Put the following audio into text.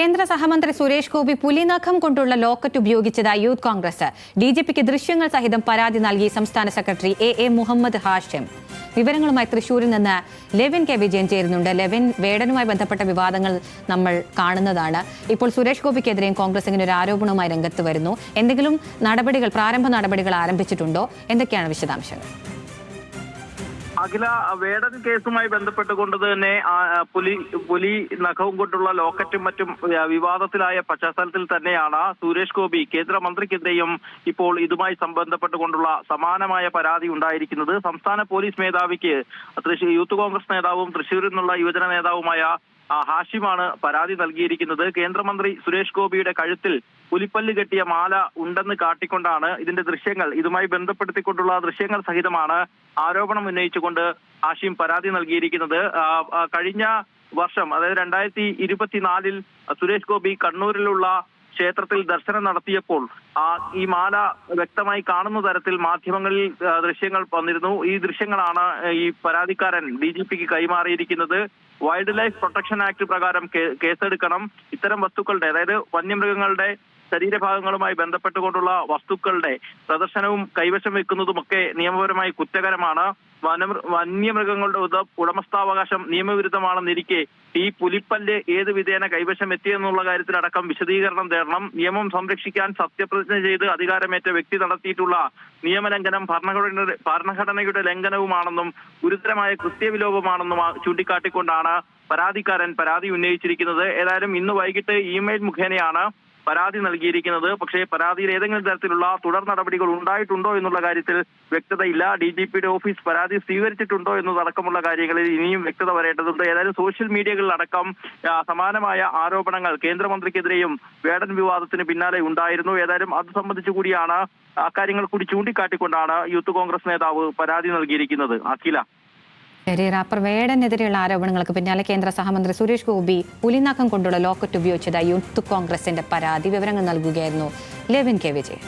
കേന്ദ്ര സഹമന്ത്രി സുരേഷ് ഗോപി പുലിനഖം കൊണ്ടുള്ള ലോക്കറ്റ് ഉപയോഗിച്ചതായി യൂത്ത് കോൺഗ്രസ് ഡിജിപിക്ക് ദൃശ്യങ്ങൾ സഹിതം പരാതി നൽകി സംസ്ഥാന സെക്രട്ടറി എ മുഹമ്മദ് ഹാഷിം. വിവരങ്ങളുമായി തൃശൂരിൽ നിന്ന് ലെവിൻ കെ വിജയൻ ചേരുന്നുണ്ട്. ലെവിൻ, വേടനുമായി ബന്ധപ്പെട്ട വിവാദങ്ങൾ നമ്മൾ കാണുന്നതാണ്. ഇപ്പോൾ സുരേഷ് ഗോപിക്കെതിരെയും കോൺഗ്രസ് ഇങ്ങനെ ഒരു ആരോപണവുമായി രംഗത്ത് വരുന്നു. എന്തെങ്കിലും പ്രാരംഭ നടപടികൾ ആരംഭിച്ചിട്ടുണ്ടോ? എന്തൊക്കെയാണ് വിശദാംശങ്ങൾ? അഖില, വേടൻ കേസുമായി ബന്ധപ്പെട്ടുകൊണ്ട് തന്നെ പുലി നഖവും കൊണ്ടുള്ള ലോക്കറ്റും മറ്റും വിവാദത്തിലായ പശ്ചാത്തലത്തിൽ തന്നെയാണ് സുരേഷ് ഗോപി കേന്ദ്രമന്ത്രിക്കെതിരെയും ഇപ്പോൾ ഇതുമായി ബന്ധപ്പെട്ടുകൊണ്ടുള്ള സമാനമായ പരാതി ഉണ്ടായിരിക്കുന്നത്. സംസ്ഥാന പോലീസ് മേധാവിക്ക് യൂത്ത് കോൺഗ്രസ് നേതാവും തൃശ്ശൂരിൽ നിന്നുള്ള യുവജന നേതാവുമായ ഹാഷിമാണ് പരാതി നൽകിയിരിക്കുന്നത്. കേന്ദ്രമന്ത്രി സുരേഷ് ഗോപിയുടെ കഴുത്തിൽ പുലിപ്പല്ല് കെട്ടിയ മാല ഉണ്ടെന്ന് കാട്ടിക്കൊണ്ടാണ് ഇതിന്റെ ദൃശ്യങ്ങൾ, ഇതുമായി ബന്ധപ്പെടുത്തിക്കൊണ്ടുള്ള ദൃശ്യങ്ങൾ സഹിതമാണ് ആരോപണം ഉന്നയിച്ചുകൊണ്ട് ഹാഷിം പരാതി നൽകിയിരിക്കുന്നത്. കഴിഞ്ഞ വർഷം, അതായത് 2024 സുരേഷ് ഗോപി കണ്ണൂരിലുള്ള ക്ഷേത്രത്തിൽ ദർശനം നടത്തിയപ്പോൾ ഈ മാല വ്യക്തമായി കാണുന്ന തരത്തിൽ മാധ്യമങ്ങളിൽ ദൃശ്യങ്ങൾ വന്നിരുന്നു. ഈ ദൃശ്യങ്ങളാണ് ഈ പരാതിക്കാരൻ DGPക്ക് കൈമാറിയിരിക്കുന്നത്. വൈൽഡ് ലൈഫ് പ്രൊട്ടക്ഷൻ ആക്ട് പ്രകാരം കേസെടുക്കണം. ഇത്തരം വസ്തുക്കളുടെ, അതായത് വന്യമൃഗങ്ങളുടെ ശരീരഭാഗങ്ങളുമായി ബന്ധപ്പെട്ടുകൊണ്ടുള്ള വസ്തുക്കളുടെ പ്രദർശനവും കൈവശം വെക്കുന്നതുമൊക്കെ നിയമപരമായി കുറ്റകരമാണ്. വന്യമൃഗങ്ങളുടെ ഉടമസ്ഥാവകാശം നിയമവിരുദ്ധമാണെന്നിരിക്കെ ഈ പുലിപ്പല്ല് ഏത് വിധേന കൈവശം എത്തിയെന്നുള്ള കാര്യത്തിലടക്കം വിശദീകരണം തേടണം. നിയമം സംരക്ഷിക്കാൻ സത്യപ്രതിജ്ഞ ചെയ്ത് അധികാരമേറ്റ വ്യക്തി നടത്തിയിട്ടുള്ള നിയമലംഘനം ഭരണഘടനയുടെ ലംഘനവുമാണെന്നും ഗുരുതരമായ കൃത്യവിലോപമാണെന്നും ചൂണ്ടിക്കാട്ടിക്കൊണ്ടാണ് പരാതിക്കാരൻ പരാതി ഉന്നയിച്ചിരിക്കുന്നത്. ഏതായാലും ഇന്ന് വൈകിട്ട് ഇമെയിൽ മുഖേനയാണ് പരാതി നൽകിയിരിക്കുന്നത്. പക്ഷേ പരാതിയിൽ ഏതെങ്കിലും തരത്തിലുള്ള തുടർ നടപടികൾ ഉണ്ടായിട്ടുണ്ടോ എന്നുള്ള കാര്യത്തിൽ വ്യക്തതയില്ല. DGPയുടെ ഓഫീസ് പരാതി സ്വീകരിച്ചിട്ടുണ്ടോ എന്നതടക്കമുള്ള കാര്യങ്ങളിൽ ഇനിയും വ്യക്തത വരേണ്ടതുണ്ട്. ഏതായാലും സോഷ്യൽ മീഡിയകളിലടക്കം സമാനമായ ആരോപണങ്ങൾ കേന്ദ്രമന്ത്രിക്കെതിരെയും വേടൻ വിവാദത്തിന് പിന്നാലെ ഉണ്ടായിരുന്നു. ഏതായാലും അത് സംബന്ധിച്ചു കൂടിയാണ്, അക്കാര്യങ്ങൾ കൂടി ചൂണ്ടിക്കാട്ടിക്കൊണ്ടാണ് യൂത്ത് കോൺഗ്രസ് നേതാവ് പരാതി നൽകിയിരിക്കുന്നത്. അഖില, റാപ്പർ വേടനെതിരെയുള്ള ആരോപണങ്ങൾക്ക് പിന്നാലെ കേന്ദ്ര സഹമന്ത്രി സുരേഷ് ഗോപി പുലിനഖം കൊണ്ടുള്ള ലോക്കറ്റ് ഉപയോഗിച്ചതായി യൂത്ത് കോൺഗ്രസിന്റെ പരാതി. വിവരങ്ങൾ നൽകുകയായിരുന്നു ലെവിൻ കെ വിജയൻ.